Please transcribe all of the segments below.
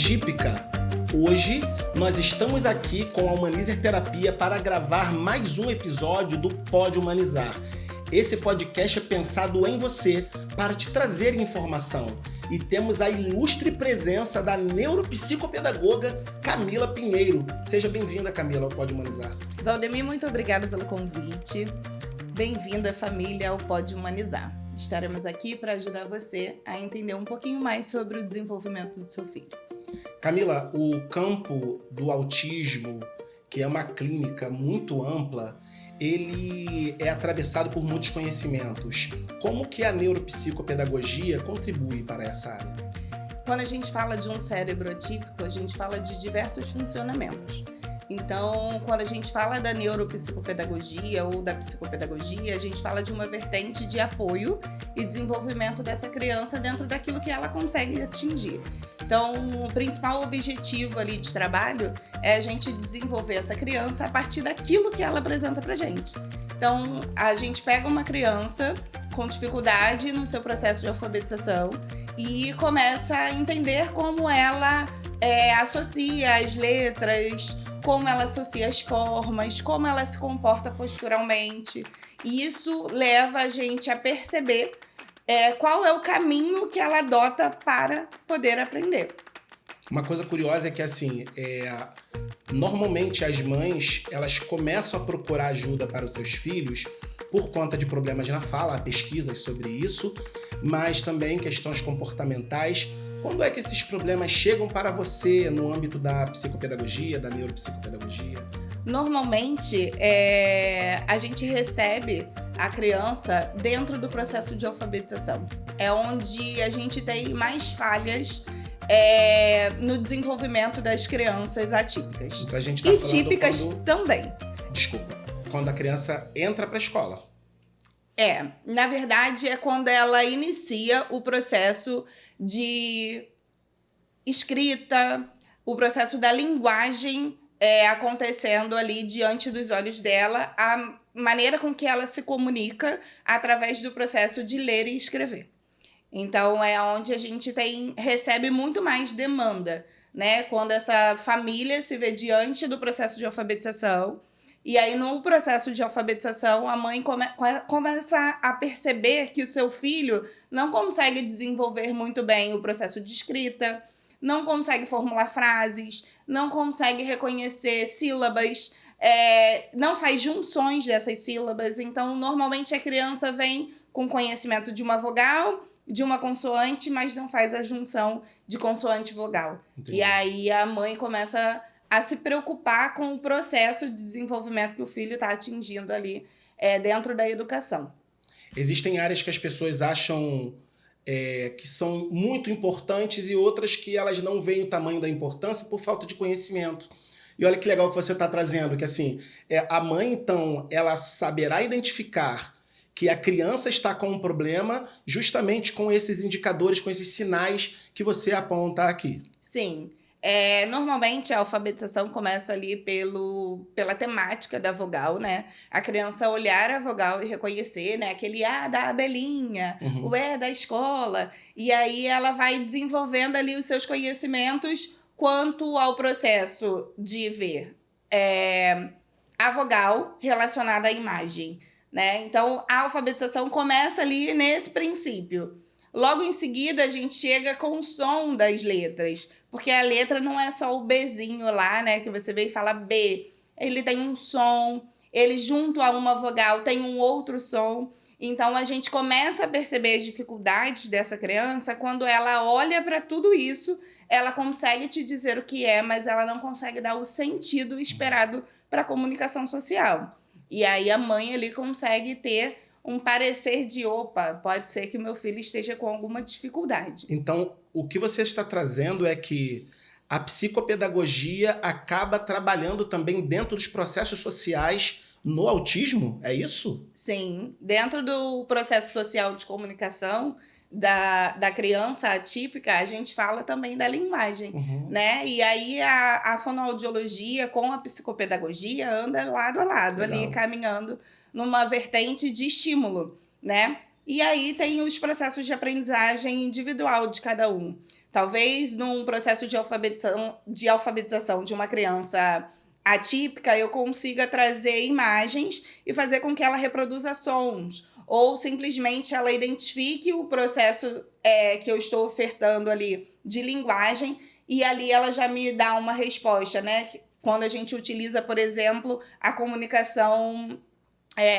Atípica. Hoje nós estamos aqui com a Humanizer Terapia para gravar mais um episódio do Pode Humanizar. Esse podcast é pensado em você para te trazer informação. E temos a ilustre presença da neuropsicopedagoga Camila Pinheiro. Seja bem-vinda, Camila, ao Pode Humanizar. Valdemir, muito obrigada pelo convite. Bem-vinda, família, ao Pode Humanizar. Estaremos aqui para ajudar você a entender um pouquinho mais sobre o desenvolvimento do seu filho. Camila, o campo do autismo, que é uma clínica muito ampla, ele é atravessado por muitos conhecimentos. Como que a neuropsicopedagogia contribui para essa área? Quando a gente fala de um cérebro atípico, a gente fala de diversos funcionamentos. Então, quando a gente fala da neuropsicopedagogia ou da psicopedagogia, a gente fala de uma vertente de apoio e desenvolvimento dessa criança dentro daquilo que ela consegue atingir. Então, o principal objetivo ali de trabalho é a gente desenvolver essa criança a partir daquilo que ela apresenta pra gente. Então, a gente pega uma criança com dificuldade no seu processo de alfabetização e começa a entender como ela associa as letras, como ela associa as formas, como ela se comporta posturalmente. E isso leva a gente a perceber qual é o caminho que ela adota para poder aprender. Uma coisa curiosa é que, assim, normalmente as mães, elas começam a procurar ajuda para os seus filhos por conta de problemas na fala, há pesquisas sobre isso, mas também questões comportamentais. Quando é que esses problemas chegam para você no âmbito da psicopedagogia, da neuropsicopedagogia? Normalmente, a gente recebe a criança dentro do processo de alfabetização. É onde a gente tem mais falhas no desenvolvimento das crianças atípicas. Então a gente tá e típicas também. Desculpa. Quando a criança entra para a escola. Na verdade, é quando ela inicia o processo de escrita, o processo da linguagem acontecendo ali diante dos olhos dela, a maneira com que ela se comunica através do processo de ler e escrever. Então, é onde a gente recebe muito mais demanda, né? Quando essa família se vê diante do processo de alfabetização. E aí, no processo de alfabetização, a mãe começa a perceber que o seu filho não consegue desenvolver muito bem o processo de escrita, não consegue formular frases, não consegue reconhecer sílabas, não faz junções dessas sílabas. Então, normalmente, a criança vem com conhecimento de uma vogal, de uma consoante, mas não faz a junção de consoante e vogal. Entendi. E aí, a mãe começa a se preocupar com o processo de desenvolvimento que o filho está atingindo ali dentro da educação. Existem áreas que as pessoas acham que são muito importantes e outras que elas não veem o tamanho da importância por falta de conhecimento. E olha que legal que você está trazendo, que assim, a mãe, então, ela saberá identificar que a criança está com um problema justamente com esses indicadores, com esses sinais que você aponta aqui. Sim. Normalmente a alfabetização começa ali pela temática da vogal, né? A criança olhar a vogal e reconhecer, né? Aquele A da abelhinha, o E da escola. E aí ela vai desenvolvendo ali os seus conhecimentos quanto ao processo de ver a vogal relacionada à imagem, né? Então, a alfabetização começa ali nesse princípio. Logo em seguida, a gente chega com o som das letras, porque a letra não é só o Bzinho lá, né, que você vê e fala B. Ele tem um som, ele junto a uma vogal tem um outro som. Então, a gente começa a perceber as dificuldades dessa criança quando ela olha para tudo isso, ela consegue te dizer o que é, mas ela não consegue dar o sentido esperado para a comunicação social. E aí, a mãe ali consegue ter um parecer de, pode ser que meu filho esteja com alguma dificuldade. Então, o que você está trazendo é que a psicopedagogia acaba trabalhando também dentro dos processos sociais no autismo, é isso? Sim, dentro do processo social de comunicação da criança atípica, a gente fala também da linguagem, né? E aí a fonoaudiologia com a psicopedagogia anda lado a lado. Legal. Ali caminhando numa vertente de estímulo, né? E aí tem os processos de aprendizagem individual de cada um. Talvez num processo de alfabetização de uma criança atípica, eu consiga trazer imagens e fazer com que ela reproduza sons. Ou simplesmente ela identifique o processo que eu estou ofertando ali de linguagem e ali ela já me dá uma resposta, né? Quando a gente utiliza, por exemplo, a comunicação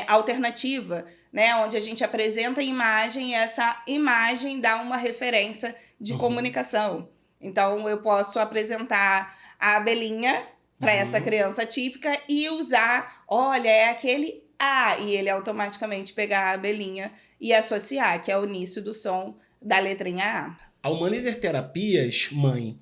alternativa, né, onde a gente apresenta a imagem e essa imagem dá uma referência de comunicação. Então, eu posso apresentar a abelhinha para essa criança típica e usar, olha, é aquele A, e ele automaticamente pegar a abelhinha e associar, que é o início do som da letrinha A. A Humanizer Terapias, mãe,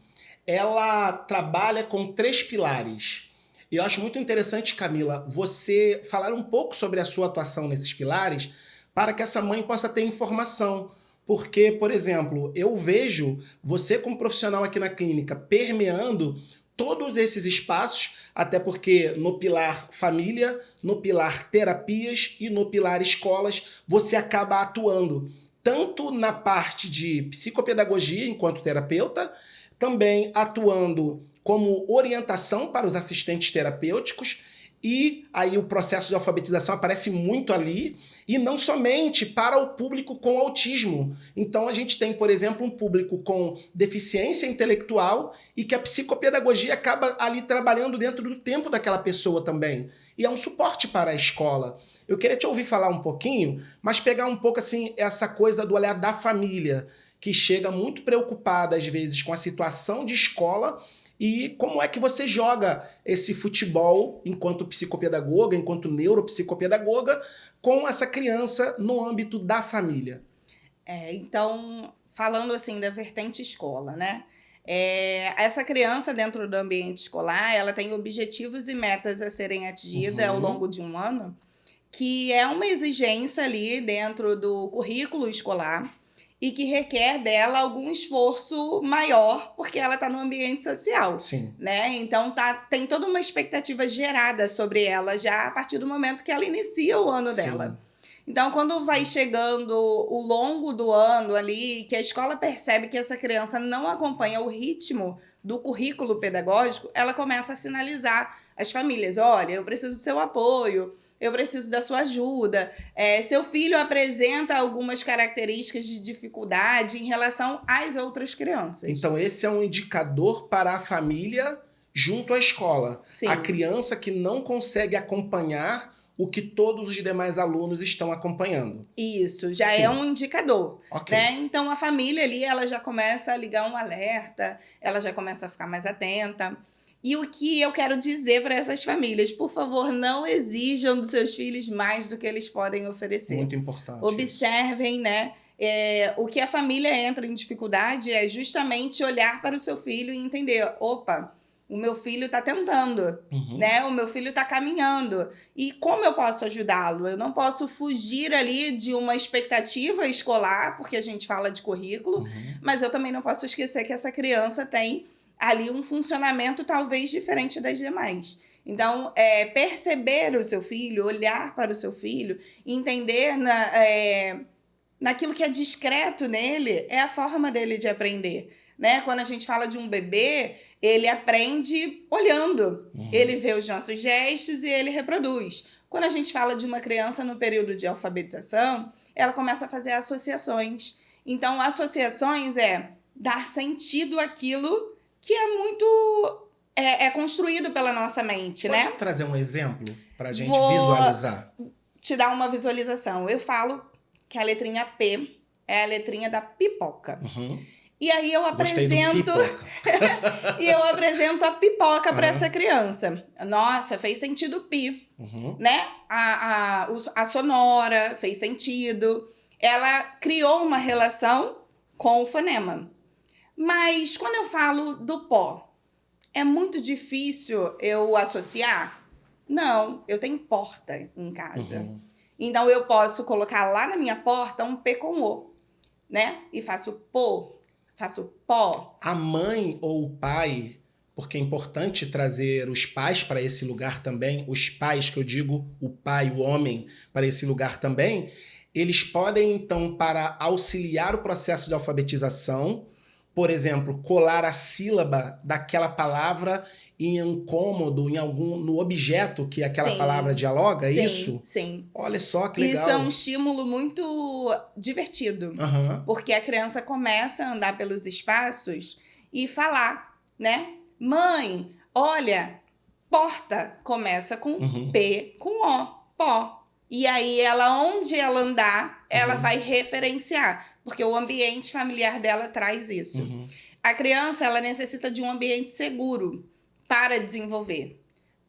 ela trabalha com 3 pilares. E eu acho muito interessante, Camila, você falar um pouco sobre a sua atuação nesses pilares para que essa mãe possa ter informação. Porque, por exemplo, eu vejo você como profissional aqui na clínica permeando todos esses espaços, até porque no pilar família, no pilar terapias e no pilar escolas, você acaba atuando tanto na parte de psicopedagogia enquanto terapeuta, também atuando como orientação para os assistentes terapêuticos, e aí o processo de alfabetização aparece muito ali, e não somente para o público com autismo. Então a gente tem, por exemplo, um público com deficiência intelectual e que a psicopedagogia acaba ali trabalhando dentro do tempo daquela pessoa também. E é um suporte para a escola. Eu queria te ouvir falar um pouquinho, mas pegar um pouco assim essa coisa do olhar da família, que chega muito preocupada às vezes com a situação de escola. E como é que você joga esse futebol enquanto psicopedagoga, enquanto neuropsicopedagoga, com essa criança no âmbito da família? Então, falando assim da vertente escola, né? Essa criança dentro do ambiente escolar, ela tem objetivos e metas a serem atingidas ao longo de um ano, que é uma exigência ali dentro do currículo escolar, e que requer dela algum esforço maior, porque ela está no ambiente social. Sim. Né? Então, tem toda uma expectativa gerada sobre ela já a partir do momento que ela inicia o ano dela. Então, quando vai chegando o longo do ano ali, que a escola percebe que essa criança não acompanha o ritmo do currículo pedagógico, ela começa a sinalizar às famílias, olha, eu preciso do seu apoio, eu preciso da sua ajuda. Seu filho apresenta algumas características de dificuldade em relação às outras crianças. Então, esse é um indicador para a família junto à escola. Sim. A criança que não consegue acompanhar o que todos os demais alunos estão acompanhando. Isso, já Sim. é um indicador. Ok. Né? Então, a família ali, ela já começa a ligar um alerta, ela já começa a ficar mais atenta. E o que eu quero dizer para essas famílias? Por favor, não exijam dos seus filhos mais do que eles podem oferecer. Muito importante. Observem, né? O que a família entra em dificuldade é justamente olhar para o seu filho e entender, opa, o meu filho está tentando, né? O meu filho está caminhando. E como eu posso ajudá-lo? Eu não posso fugir ali de uma expectativa escolar, porque a gente fala de currículo, mas eu também não posso esquecer que essa criança tem ali um funcionamento talvez diferente das demais. Então, perceber o seu filho, olhar para o seu filho, entender naquilo que é discreto nele, é a forma dele de aprender. Né? Quando a gente fala de um bebê, ele aprende olhando. Ele vê os nossos gestos e ele reproduz. Quando a gente fala de uma criança no período de alfabetização, ela começa a fazer associações. Então, associações é dar sentido àquilo que é muito construído pela nossa mente, Pode né? trazer um exemplo para a gente visualizar? Te dar uma visualização. Eu falo que a letrinha P é a letrinha da pipoca. E aí eu apresento e eu apresento a pipoca para essa criança. Nossa, fez sentido pi, né? A sonora fez sentido. Ela criou uma relação com o fonema. Mas quando eu falo do pó, é muito difícil eu associar? Não, eu tenho porta em casa. Então eu posso colocar lá na minha porta um P com O, né? E faço pô, faço pó. A mãe ou o pai, porque é importante trazer os pais para esse lugar também, os pais que eu digo, o pai, o homem, para esse lugar também, eles podem, então, para auxiliar o processo de alfabetização, por exemplo, colar a sílaba daquela palavra em um cômodo, no objeto que aquela Sim. palavra dialoga, é Sim, isso? sim. Olha só que legal. Isso é um estímulo muito divertido, Aham. porque a criança começa a andar pelos espaços e falar, né? Mãe, olha, porta começa com Uhum. P, com O, pó. E aí, ela, onde ela andar, ela Uhum. vai referenciar, porque o ambiente familiar dela traz isso. Uhum. A criança, ela necessita de um ambiente seguro para desenvolver,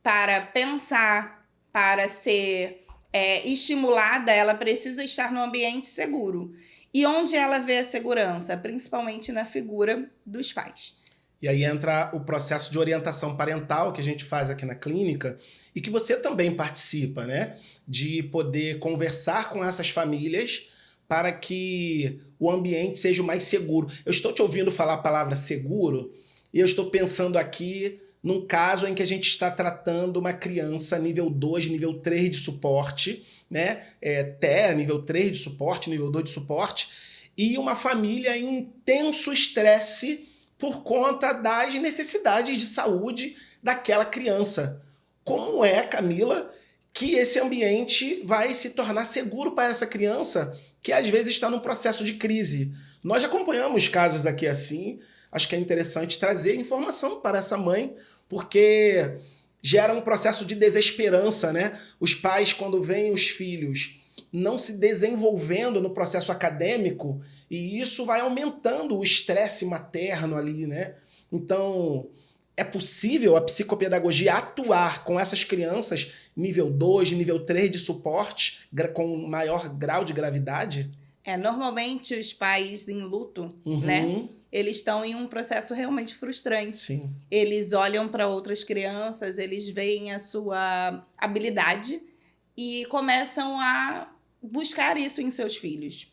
para pensar, para ser estimulada, ela precisa estar num ambiente seguro. E onde ela vê a segurança? Principalmente na figura dos pais. E aí entra o processo de orientação parental que a gente faz aqui na clínica e que você também participa, né? De poder conversar com essas famílias para que o ambiente seja o mais seguro. Eu estou te ouvindo falar a palavra seguro e eu estou pensando aqui num caso em que a gente está tratando uma criança nível 2, nível 3 de suporte, né? TEA, nível 3 de suporte, nível 2 de suporte, e uma família em intenso estresse por conta das necessidades de saúde daquela criança. Como é, Camila, que esse ambiente vai se tornar seguro para essa criança que às vezes está num processo de crise? Nós já acompanhamos casos aqui assim, acho que é interessante trazer informação para essa mãe, porque gera um processo de desesperança, né? Os pais, quando veem os filhos não se desenvolvendo no processo acadêmico, e isso vai aumentando o estresse materno ali, né? Então, é possível a psicopedagogia atuar com essas crianças nível 2, nível 3 de suporte, com maior grau de gravidade? Normalmente os pais em luto, Uhum. né? Eles estão em um processo realmente frustrante. Sim. Eles olham para outras crianças, eles veem a sua habilidade e começam a buscar isso em seus filhos.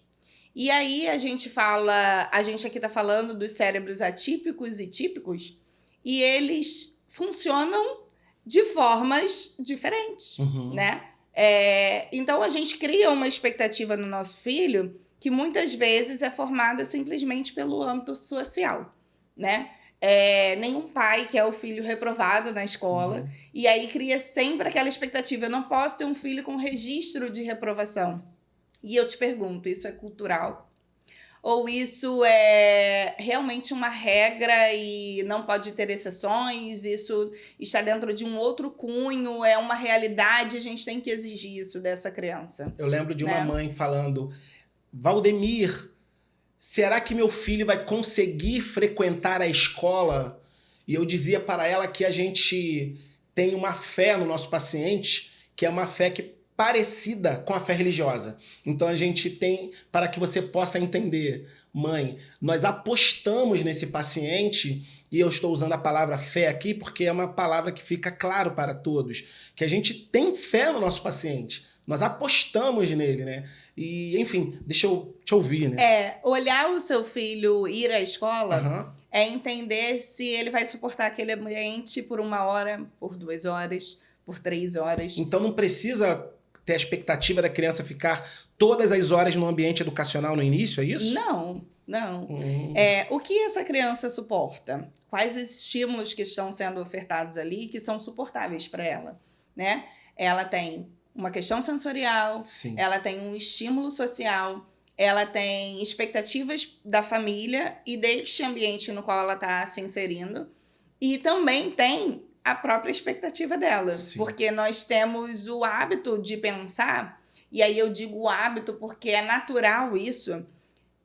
E aí a gente aqui está falando dos cérebros atípicos e típicos, e eles funcionam de formas diferentes, né? Então a gente cria uma expectativa no nosso filho que muitas vezes é formada simplesmente pelo âmbito social, né? Nenhum pai quer o filho reprovado na escola, e aí cria sempre aquela expectativa: eu não posso ter um filho com registro de reprovação. E eu te pergunto, isso é cultural? Ou isso é realmente uma regra e não pode ter exceções? Isso está dentro de um outro cunho, é uma realidade, a gente tem que exigir isso dessa criança. Eu lembro de uma mãe falando: Valdemir, será que meu filho vai conseguir frequentar a escola? E eu dizia para ela que a gente tem uma fé no nosso paciente, que é uma fé parecida com a fé religiosa. Então a gente tem, para que você possa entender, mãe, nós apostamos nesse paciente, e eu estou usando a palavra fé aqui porque é uma palavra que fica claro para todos, que a gente tem fé no nosso paciente, nós apostamos nele, né? E, enfim, deixa eu te ouvir, né? Olhar o seu filho ir à escola é entender se ele vai suportar aquele ambiente por 1 hora, por 2 horas, por 3 horas. Então não precisa ter a expectativa da criança ficar todas as horas no ambiente educacional no início, é isso? Não. O que essa criança suporta? Quais estímulos que estão sendo ofertados ali que são suportáveis para ela, né? Ela tem uma questão sensorial, Sim. Ela tem um estímulo social, ela tem expectativas da família e deste ambiente no qual ela está se inserindo, e também tem a própria expectativa dela. Sim. Porque nós temos o hábito de pensar, e aí eu digo o hábito porque é natural isso,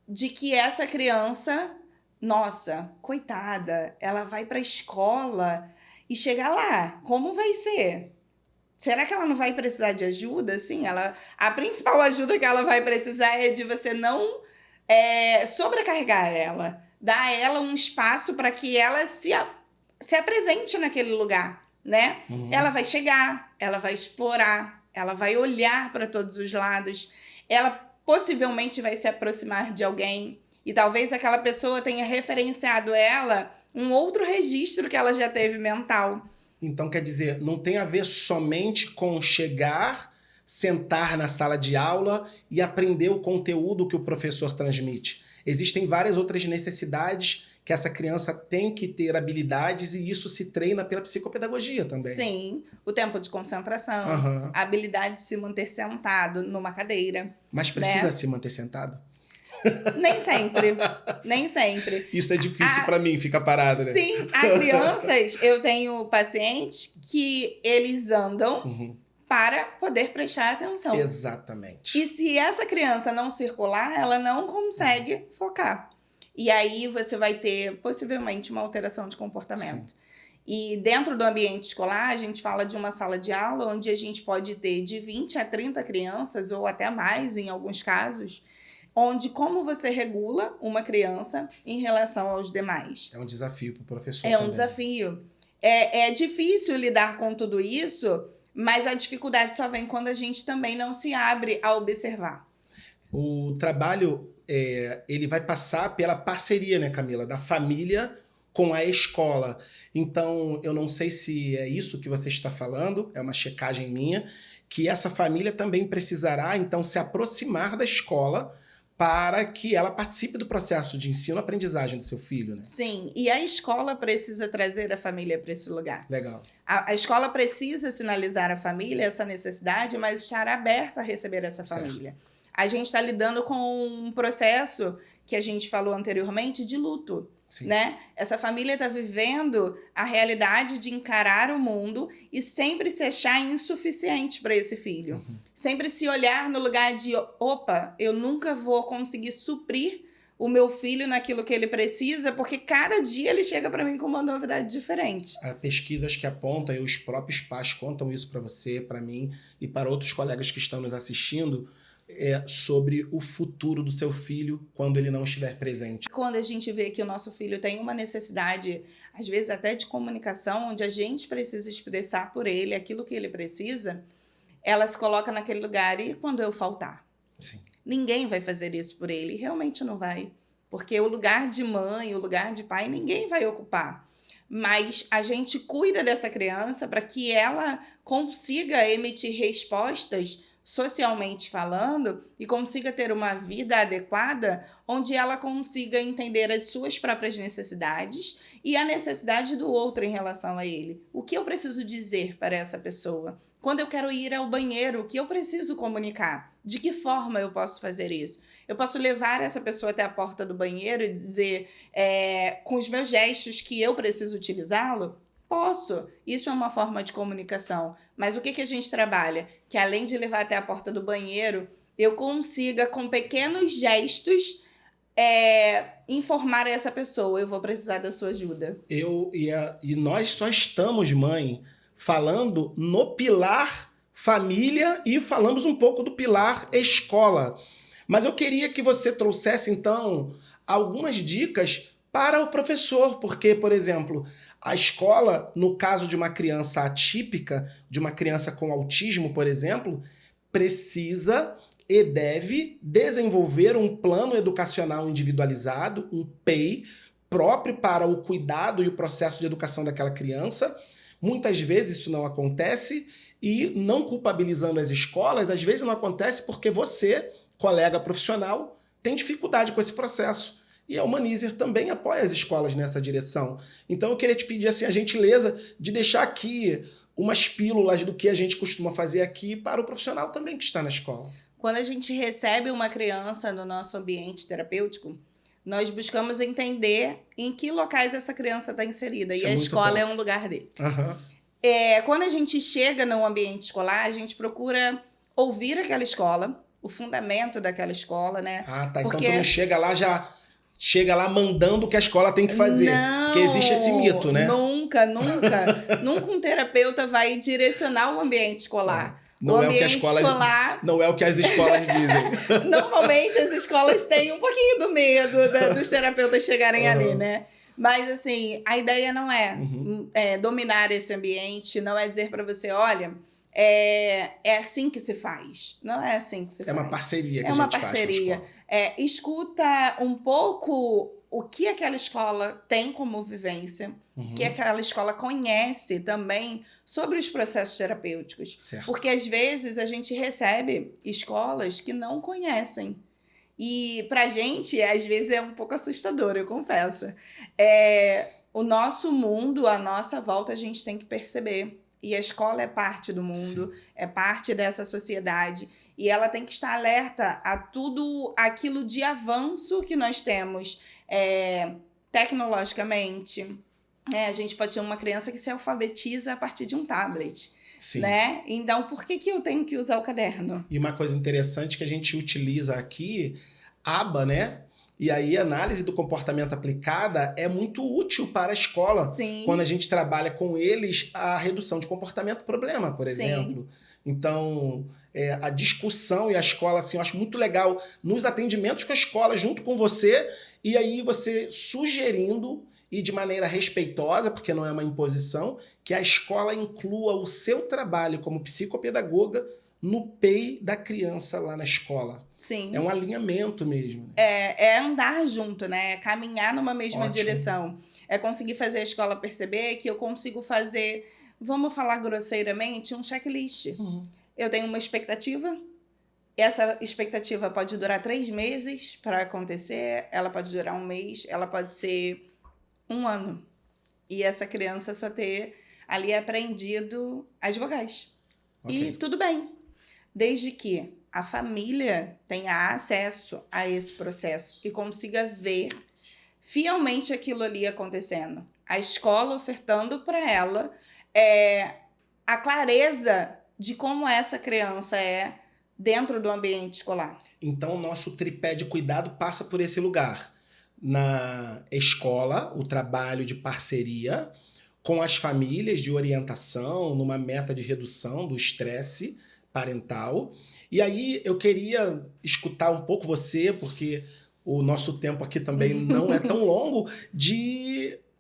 de que essa criança, nossa, coitada, ela vai para a escola e chegar lá, como vai ser? Será que ela não vai precisar de ajuda? Sim, a principal ajuda que ela vai precisar é de você não sobrecarregar ela, dar a ela um espaço para que ela se apresente naquele lugar, né? Ela vai chegar, ela vai explorar, ela vai olhar para todos os lados, ela possivelmente vai se aproximar de alguém e talvez aquela pessoa tenha referenciado ela um outro registro que ela já teve mental. Então, quer dizer, não tem a ver somente com chegar, sentar na sala de aula e aprender o conteúdo que o professor transmite. Existem várias outras necessidades que essa criança tem que ter habilidades e isso se treina pela psicopedagogia também. Sim, o tempo de concentração, Aham. a habilidade de se manter sentado numa cadeira. Mas precisa se manter sentado? Nem sempre, nem sempre. Isso é difícil pra mim, ficar parado, né? Sim, há crianças, eu tenho pacientes que eles andam para poder prestar atenção. Exatamente. E se essa criança não circular, ela não consegue focar. E aí você vai ter, possivelmente, uma alteração de comportamento. Sim. E dentro do ambiente escolar, a gente fala de uma sala de aula onde a gente pode ter de 20 a 30 crianças, ou até mais em alguns casos, onde como você regula uma criança em relação aos demais. É um desafio para o professor também. Um desafio. É difícil lidar com tudo isso, mas a dificuldade só vem quando a gente também não se abre a observar. O trabalho, ele vai passar pela parceria, né, Camila, da família com a escola. Então, eu não sei se é isso que você está falando, é uma checagem minha, que essa família também precisará, então, se aproximar da escola para que ela participe do processo de ensino-aprendizagem do seu filho, né? Sim, e a escola precisa trazer a família para esse lugar. Legal. A escola precisa sinalizar à família essa necessidade, mas estar aberta a receber essa família. Certo. A gente está lidando com um processo que a gente falou anteriormente de luto. Sim. Né? Essa família está vivendo a realidade de encarar o mundo e sempre se achar insuficiente para esse filho. Sempre se olhar no lugar de, opa, eu nunca vou conseguir suprir o meu filho naquilo que ele precisa, porque cada dia ele chega para mim com uma novidade diferente. Há pesquisas que apontam, e os próprios pais contam isso para você, para mim e para outros colegas que estão nos assistindo, sobre o futuro do seu filho quando ele não estiver presente. Quando a gente vê que o nosso filho tem uma necessidade, às vezes até de comunicação, onde a gente precisa expressar por ele aquilo que ele precisa, ela se coloca naquele lugar. E quando eu faltar? Sim. Ninguém vai fazer isso por ele, realmente não vai. Porque o lugar de mãe, o lugar de pai, ninguém vai ocupar. Mas a gente cuida dessa criança para que ela consiga emitir respostas socialmente falando e consiga ter uma vida adequada onde ela consiga entender as suas próprias necessidades e a necessidade do outro em relação a ele. O que eu preciso dizer para essa pessoa? Quando eu quero ir ao banheiro, o que eu preciso comunicar? De que forma eu posso fazer isso? Eu posso levar essa pessoa até a porta do banheiro e dizer com os meus gestos que eu preciso utilizá-lo? Posso. Isso é uma forma de comunicação. Mas o que a gente trabalha? Que além de levar até a porta do banheiro, eu consiga, com pequenos gestos, informar essa pessoa. Eu vou precisar da sua ajuda. E nós só estamos, mãe, falando no pilar família e falamos um pouco do pilar escola. Mas eu queria que você trouxesse, então, algumas dicas para o professor, porque, por exemplo, a escola, no caso de uma criança atípica, de uma criança com autismo, por exemplo, precisa e deve desenvolver um plano educacional individualizado, um PEI, próprio para o cuidado e o processo de educação daquela criança. Muitas vezes isso não acontece e, não culpabilizando as escolas, às vezes não acontece porque você, colega profissional, tem dificuldade com esse processo. E a Humanizer também apoia as escolas nessa direção. Então eu queria te pedir assim, a gentileza de deixar aqui umas pílulas do que a gente costuma fazer aqui para o profissional também que está na escola. Quando a gente recebe uma criança no nosso ambiente terapêutico, nós buscamos entender em que locais essa criança está inserida. Isso e a escola é um lugar dele. Quando a gente chega no ambiente escolar, a gente procura ouvir aquela escola, o fundamento daquela escola, né? Tá. Porque... Então tu não chega lá mandando o que a escola tem que fazer. Não, porque existe esse mito, né? Nunca. Nunca um terapeuta vai direcionar o ambiente escolar. Não é o que as escolas dizem. Normalmente as escolas têm um pouquinho do medo dos terapeutas chegarem ali, né? Mas assim, a ideia não é dominar esse ambiente, não é dizer para você, olha, é assim que se faz. Não é assim que se faz. É uma parceria que a gente faz. É uma parceria. escuta um pouco o que aquela escola tem como vivência, que aquela escola conhece também sobre os processos terapêuticos. Certo. Porque, às vezes, a gente recebe escolas que não conhecem. E, pra gente, às vezes, é um pouco assustador, eu confesso. O nosso mundo, a nossa volta, a gente tem que perceber. E a escola é parte do mundo, é parte dessa sociedade. E ela tem que estar alerta a tudo aquilo de avanço que nós temos tecnologicamente. A gente pode ter uma criança que se alfabetiza a partir de um tablet. Sim. Né? Então, por que eu tenho que usar o caderno? E uma coisa interessante que a gente utiliza aqui, ABA, né? E aí, a análise do comportamento aplicada é muito útil para a escola. Sim. Quando a gente trabalha com eles a redução de comportamento problema, por exemplo. Sim. Então, a discussão e a escola, assim, eu acho muito legal nos atendimentos com a escola, junto com você, e aí você sugerindo, e de maneira respeitosa, porque não é uma imposição, que a escola inclua o seu trabalho como psicopedagoga no PEI da criança lá na escola. Sim. É um alinhamento mesmo. Né? É andar junto, né? É caminhar numa mesma Ótimo. Direção. É conseguir fazer a escola perceber que eu consigo fazer, vamos falar grosseiramente, um checklist. Eu tenho uma expectativa. Essa expectativa pode durar 3 meses para acontecer, ela pode durar 1 mês, ela pode ser 1 ano. E essa criança só ter ali aprendido as vogais. Okay. E tudo bem, desde que a família tenha acesso a esse processo e consiga ver fielmente aquilo ali acontecendo. A escola ofertando para ela a clareza de como essa criança é dentro do ambiente escolar. Então, o nosso tripé de cuidado passa por esse lugar. Na escola, o trabalho de parceria com as famílias de orientação, numa meta de redução do estresse parental. E aí eu queria escutar um pouco você, porque o nosso tempo aqui também não é tão longo,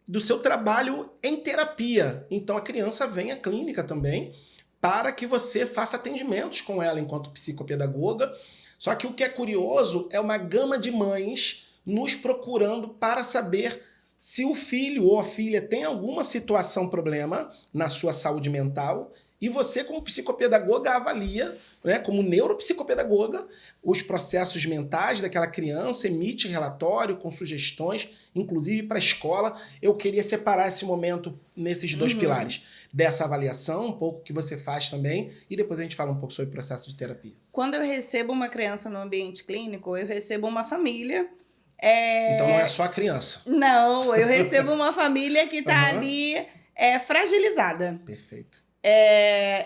do seu trabalho em terapia. Então a criança vem à clínica também para que você faça atendimentos com ela enquanto psicopedagoga. Só que o que é curioso é uma gama de mães nos procurando para saber se o filho ou a filha tem alguma situação, problema na sua saúde mental, e você, como psicopedagoga, avalia, né, como neuropsicopedagoga, os processos mentais daquela criança, emite relatório com sugestões, inclusive para a escola. Eu queria separar esse momento nesses 2 pilares, dessa avaliação, um pouco que você faz também, e depois a gente fala um pouco sobre o processo de terapia. Quando eu recebo uma criança no ambiente clínico, eu recebo uma família. Então não é só a criança. Não, eu recebo uma família que está ali fragilizada. Perfeito.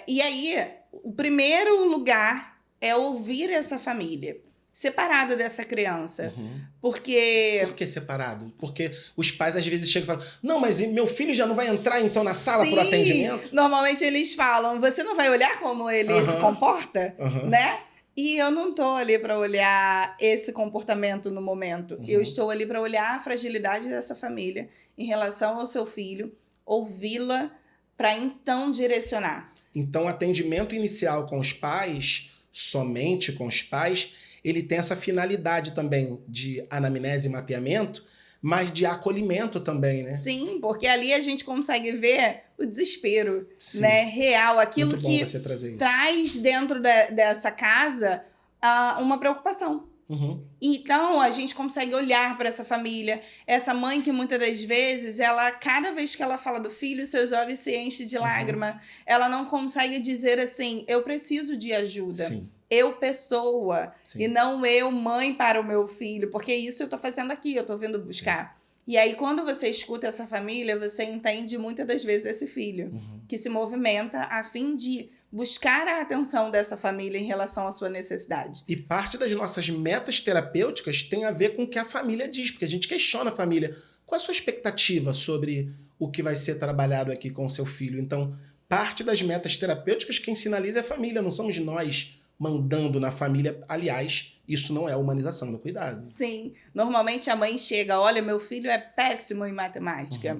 E aí, o primeiro lugar é ouvir essa família, separada dessa criança. Porque... Por que separado? Porque os pais às vezes chegam e falam, não, mas meu filho já não vai entrar então na sala por atendimento? Normalmente eles falam, você não vai olhar como ele se comporta, né? E eu não estou ali para olhar esse comportamento no momento. Eu estou ali para olhar a fragilidade dessa família em relação ao seu filho, ouvi-la para então direcionar. Então, o atendimento inicial com os pais, somente com os pais, ele tem essa finalidade também de anamnese e mapeamento, mas de acolhimento também, né? Sim, porque ali a gente consegue ver o desespero, né, real, aquilo que traz dentro dessa casa uma preocupação. Então, a gente consegue olhar para essa família, essa mãe que muitas das vezes, cada vez que ela fala do filho, seus olhos se enchem de lágrima, ela não consegue dizer assim, eu preciso de ajuda. Sim. Eu, pessoa, e não eu, mãe, para o meu filho, porque isso eu estou fazendo aqui, eu estou vindo buscar. E aí, quando você escuta essa família, você entende muitas das vezes esse filho, que se movimenta a fim de buscar a atenção dessa família em relação à sua necessidade. E parte das nossas metas terapêuticas tem a ver com o que a família diz, porque a gente questiona a família. Qual é a sua expectativa sobre o que vai ser trabalhado aqui com o seu filho? Então, parte das metas terapêuticas quem sinaliza é a família, não somos nós mandando na família. Aliás, isso não é humanização do cuidado. Sim. Normalmente a mãe chega, olha, meu filho é péssimo em matemática.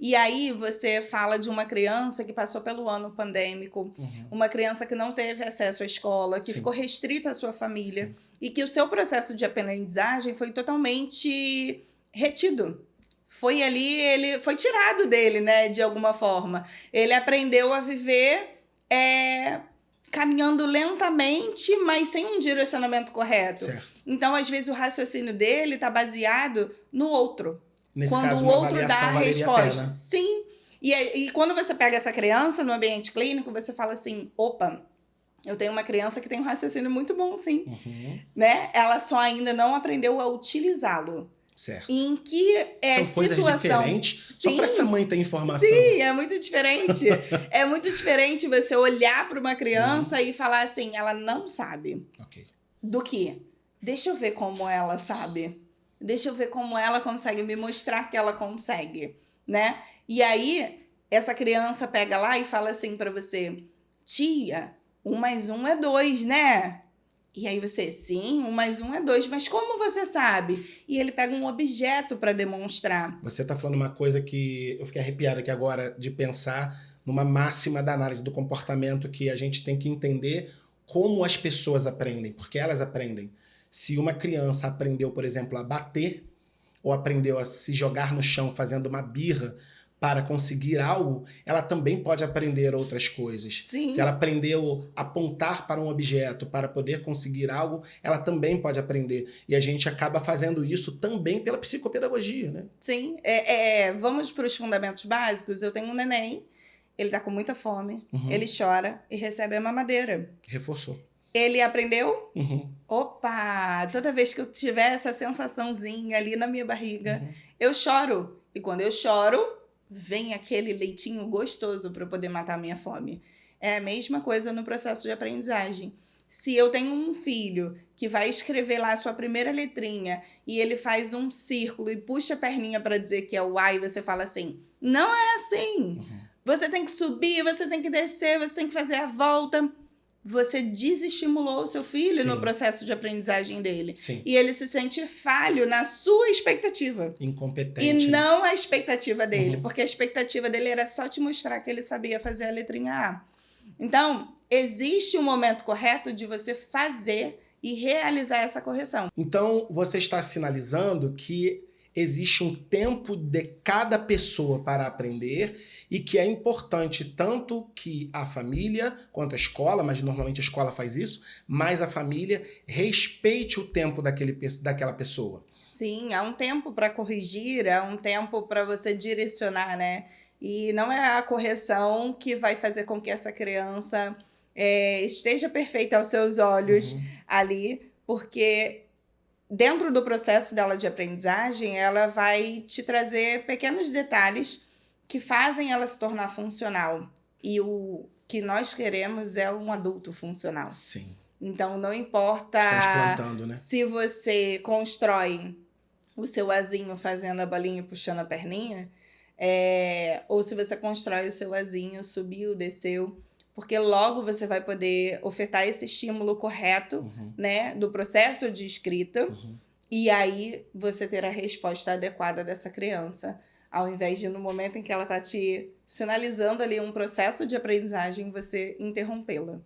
E aí você fala de uma criança que passou pelo ano pandêmico, uma criança que não teve acesso à escola, que Sim. ficou restrita à sua família, Sim. e que o seu processo de aprendizagem foi totalmente retido. Foi ali, ele foi tirado dele, né, de alguma forma. Ele aprendeu a viver caminhando lentamente, mas sem um direcionamento correto. Certo. Então, às vezes, o raciocínio dele está baseado no outro. Nesse Quando caso, o uma outro dá avaliação a valeria a resposta. pena. Sim. E quando você pega essa criança no ambiente clínico, você fala assim, opa, eu tenho uma criança que tem um raciocínio muito bom, sim. Né? Ela só ainda não aprendeu a utilizá-lo. Certo. Em que São coisas situação... diferentes, Sim. só para essa mãe ter informação. Sim, é muito diferente. É muito diferente você olhar para uma criança e falar assim, ela não sabe. Ok. Do que? Deixa eu ver como ela sabe. Deixa eu ver como ela consegue me mostrar que ela consegue, né? E aí, essa criança pega lá e fala assim para você, tia, 1 mais 1 é 2, né? E aí você, sim, 1 mais 1 é 2, mas como você sabe? E ele pega um objeto para demonstrar. Você está falando uma coisa que eu fiquei arrepiado aqui agora de pensar numa máxima da análise do comportamento que a gente tem que entender como as pessoas aprendem, porque elas aprendem. Se uma criança aprendeu, por exemplo, a bater, ou aprendeu a se jogar no chão fazendo uma birra para conseguir algo, ela também pode aprender outras coisas. Sim. Se ela aprendeu a apontar para um objeto para poder conseguir algo, ela também pode aprender. E a gente acaba fazendo isso também pela psicopedagogia, né? Sim. Vamos para os fundamentos básicos. Eu tenho um neném, ele tá com muita fome, ele chora e recebe a mamadeira. Reforçou. Ele aprendeu? Opa! Toda vez que eu tiver essa sensaçãozinha ali na minha barriga, eu choro. E quando eu choro, vem aquele leitinho gostoso para eu poder matar a minha fome. É a mesma coisa no processo de aprendizagem. Se eu tenho um filho que vai escrever lá a sua primeira letrinha e ele faz um círculo e puxa a perninha para dizer que é o A e você fala assim, não é assim. Você tem que subir, você tem que descer, você tem que fazer a volta. Você desestimulou o seu filho no processo de aprendizagem dele. Sim. E ele se sente falho na sua expectativa. Incompetente. E não a expectativa dele. Porque a expectativa dele era só te mostrar que ele sabia fazer a letrinha A. Então, existe um momento correto de você fazer e realizar essa correção. Então, você está sinalizando que existe um tempo de cada pessoa para aprender e que é importante tanto que a família quanto a escola, mas normalmente a escola faz isso, mas a família respeite o tempo daquela pessoa. Sim, há um tempo para corrigir, há um tempo para você direcionar, né? E não é a correção que vai fazer com que essa criança esteja perfeita aos seus olhos ali, porque dentro do processo dela de aprendizagem, ela vai te trazer pequenos detalhes que fazem ela se tornar funcional. E o que nós queremos é um adulto funcional. Sim. Então, não importa né? se você constrói o seu azinho fazendo a bolinha e puxando a perninha, ou se você constrói o seu azinho, subiu, desceu, porque logo você vai poder ofertar esse estímulo correto, né, do processo de escrita, e aí você ter a resposta adequada dessa criança, ao invés de, no momento em que ela está te sinalizando ali um processo de aprendizagem, você interrompê-la.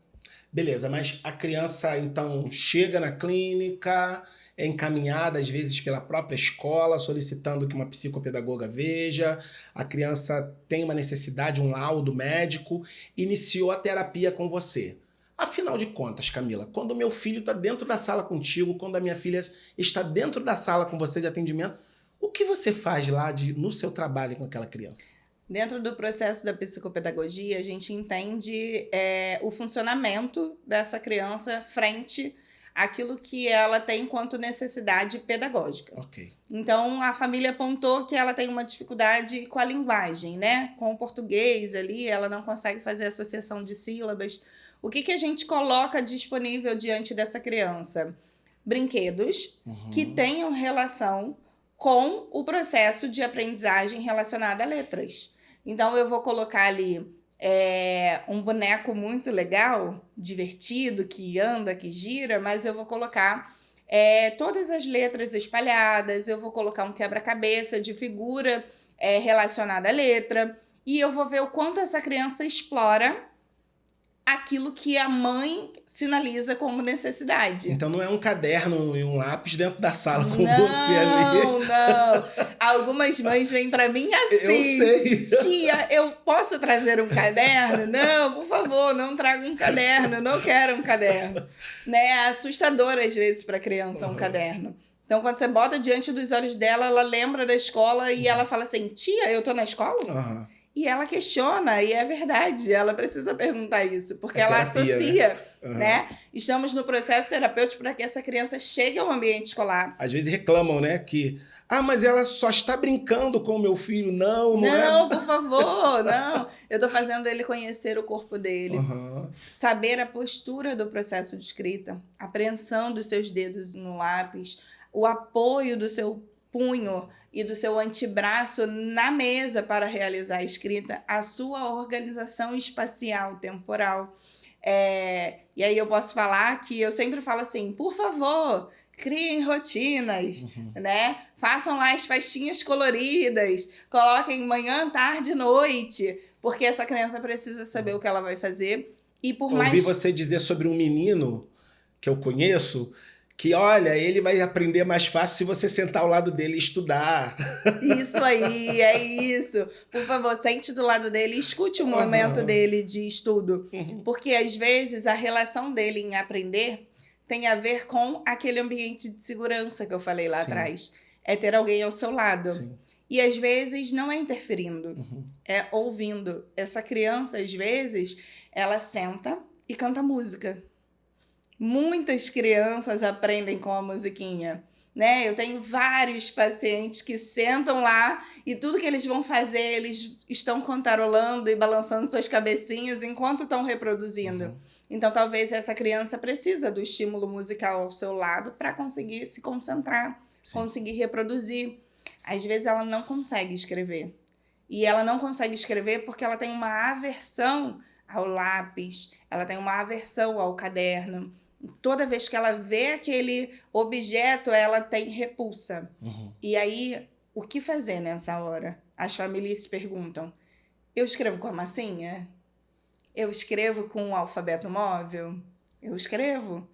Beleza, mas a criança, então, chega na clínica, é encaminhada, às vezes, pela própria escola, solicitando que uma psicopedagoga veja, a criança tem uma necessidade, um laudo médico, iniciou a terapia com você. Afinal de contas, Camila, quando o meu filho está dentro da sala contigo, quando a minha filha está dentro da sala com você de atendimento, o que você faz lá no seu trabalho com aquela criança? Dentro do processo da psicopedagogia, a gente entende o funcionamento dessa criança frente àquilo que ela tem enquanto necessidade pedagógica. Ok. Então, a família apontou que ela tem uma dificuldade com a linguagem, né? Com o português ali, ela não consegue fazer associação de sílabas. O que a gente coloca disponível diante dessa criança? Brinquedos que tenham relação com o processo de aprendizagem relacionado a letras. Então, eu vou colocar ali um boneco muito legal, divertido, que anda, que gira, mas eu vou colocar todas as letras espalhadas, eu vou colocar um quebra-cabeça de figura relacionada à letra. E eu vou ver o quanto essa criança explora aquilo que a mãe sinaliza como necessidade. Então não é um caderno e um lápis dentro da sala com você ali. Não. Algumas mães vêm pra mim assim. Eu sei. Tia, eu posso trazer um caderno? Não, por favor, não traga um caderno. Não quero um caderno. Né? É assustador às vezes pra criança um caderno. Então, quando você bota diante dos olhos dela, ela lembra da escola e ela fala assim, tia, eu tô na escola? Uhum. E ela questiona, e é verdade, ela precisa perguntar isso, porque ela terapia, associa, né? né? Estamos no processo terapêutico para que essa criança chegue ao ambiente escolar. Às vezes reclamam, né, que mas ela só está brincando com o meu filho. Não Não, é. por favor, não. Eu tô fazendo ele conhecer o corpo dele. Uhum. Saber a postura do processo de escrita, a apreensão dos seus dedos no lápis, o apoio do seu punho e do seu antebraço na mesa para realizar a escrita, a sua organização espacial, temporal. E aí eu posso falar que eu sempre falo assim, por favor, criem rotinas, né? Façam lá as pastinhas coloridas, coloquem manhã, tarde, noite, porque essa criança precisa saber o que ela vai fazer. E por mais... Ouvi você dizer sobre um menino que eu conheço, que, olha, ele vai aprender mais fácil se você sentar ao lado dele e estudar. Isso aí, é isso. Por favor, sente do lado dele e escute o momento dele de estudo. Porque, às vezes, a relação dele em aprender tem a ver com aquele ambiente de segurança que eu falei lá atrás. É ter alguém ao seu lado. Sim. E, às vezes, não é interferindo, é ouvindo. Essa criança, às vezes, ela senta e canta música. Muitas crianças aprendem com a musiquinha, né? Eu tenho vários pacientes que sentam lá e tudo que eles vão fazer, eles estão cantarolando e balançando suas cabecinhas enquanto estão reproduzindo. Então, talvez essa criança precisa do estímulo musical ao seu lado para conseguir se concentrar, conseguir reproduzir. Às vezes, ela não consegue escrever. E ela não consegue escrever porque ela tem uma aversão ao lápis, ela tem uma aversão ao caderno. Toda vez que ela vê aquele objeto, ela tem repulsa. E aí, o que fazer nessa hora? As famílias se perguntam, eu escrevo com a massinha? Eu escrevo com o alfabeto móvel? Eu escrevo?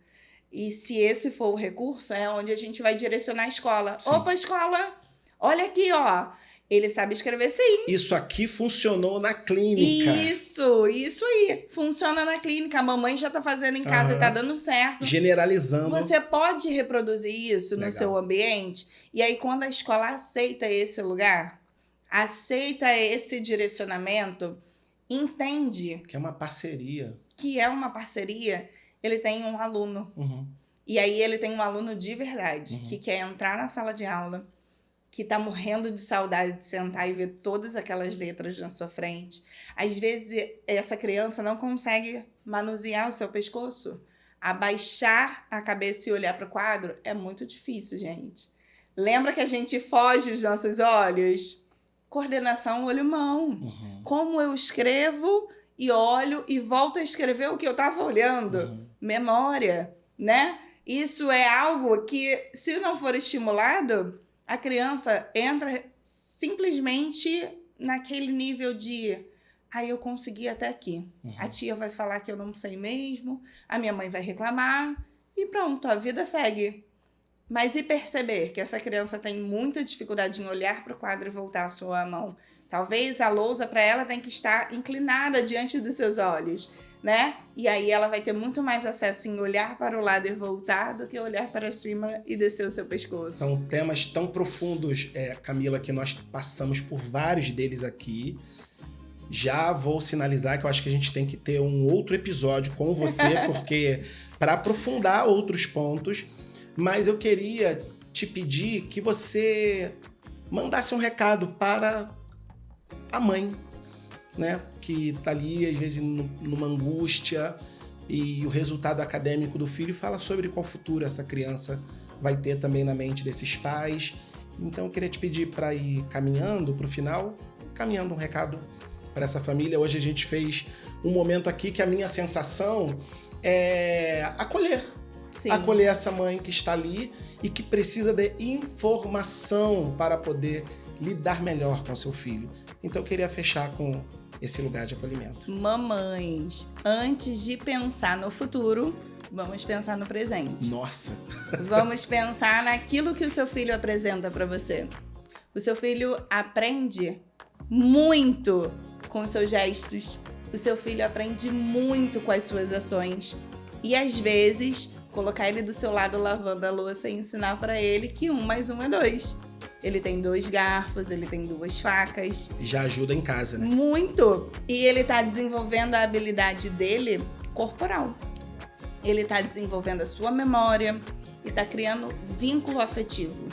E se esse for o recurso, é onde a gente vai direcionar a escola. Sim. Opa, escola! Olha aqui, ó. Ele sabe escrever sim. Isso aqui funcionou na clínica. Isso aí. Funciona na clínica. A mamãe já tá fazendo em casa e tá dando certo. Generalizando. Você pode reproduzir isso no seu ambiente. E aí, quando a escola aceita esse lugar, aceita esse direcionamento, entende... Que é uma parceria. Ele tem um aluno. E aí, ele tem um aluno de verdade, que quer entrar na sala de aula, que está morrendo de saudade de sentar e ver todas aquelas letras na sua frente. Às vezes, essa criança não consegue manusear o seu pescoço. Abaixar a cabeça e olhar para o quadro é muito difícil, gente. Lembra que a gente foge os nossos olhos? Coordenação olho-mão. Como eu escrevo e olho e volto a escrever o que eu estava olhando. Memória, né? Isso é algo que, se não for estimulado... A criança entra simplesmente naquele nível de eu consegui até aqui. A tia vai falar que eu não sei mesmo, a minha mãe vai reclamar e pronto, a vida segue. Mas e perceber que essa criança tem muita dificuldade em olhar para o quadro e voltar a sua mão? Talvez a lousa para ela tem que estar inclinada diante dos seus olhos, né? E aí ela vai ter muito mais acesso em olhar para o lado e voltar do que olhar para cima e descer o seu pescoço. São temas tão profundos, Camila, que nós passamos por vários deles aqui. Já vou sinalizar que eu acho que a gente tem que ter um outro episódio com você, porque para aprofundar outros pontos, mas eu queria te pedir que você mandasse um recado para a mãe, né, que tá ali, às vezes, numa angústia, e o resultado acadêmico do filho fala sobre qual futuro essa criança vai ter também na mente desses pais. Então, eu queria te pedir para ir caminhando para o final, caminhando um recado para essa família. Hoje a gente fez um momento aqui que a minha sensação é acolher. Sim. Acolher essa mãe que está ali e que precisa de informação para poder lidar melhor com seu filho. Então eu queria fechar com esse lugar de acolhimento. Mamães, antes de pensar no futuro, vamos pensar no presente. Nossa! Vamos pensar naquilo que o seu filho apresenta para você. O seu filho aprende muito com os seus gestos. O seu filho aprende muito com as suas ações. E às vezes, colocar ele do seu lado lavando a louça e ensinar para ele que 1 mais 1 é 2. Ele tem 2 garfos, ele tem 2 facas. Já ajuda em casa, né? Muito! E ele tá desenvolvendo a habilidade dele corporal. Ele tá desenvolvendo a sua memória e tá criando vínculo afetivo.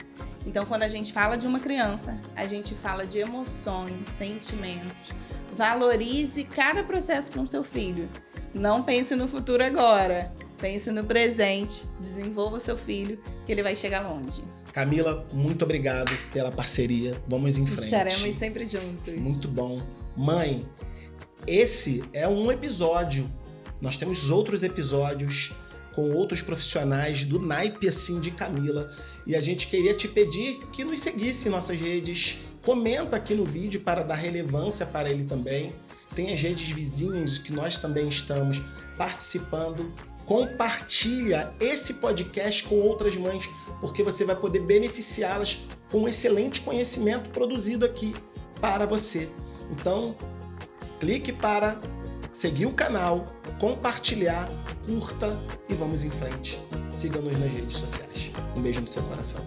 Então, quando a gente fala de uma criança, a gente fala de emoções, sentimentos. Valorize cada processo com seu filho. Não pense no futuro agora. Pense no presente. Desenvolva o seu filho, que ele vai chegar longe. Camila, muito obrigado pela parceria. Vamos em frente. Estaremos sempre juntos. Muito bom. Mãe, esse é um episódio. Nós temos outros episódios com outros profissionais do naipe assim de Camila. E a gente queria te pedir que nos seguisse em nossas redes. Comenta aqui no vídeo para dar relevância para ele também. Tem as redes vizinhas que nós também estamos participando. Compartilha esse podcast com outras mães, porque você vai poder beneficiá-las com um excelente conhecimento produzido aqui para você. Então, clique para seguir o canal, compartilhar, curta e vamos em frente. Siga-nos nas redes sociais. Um beijo no seu coração.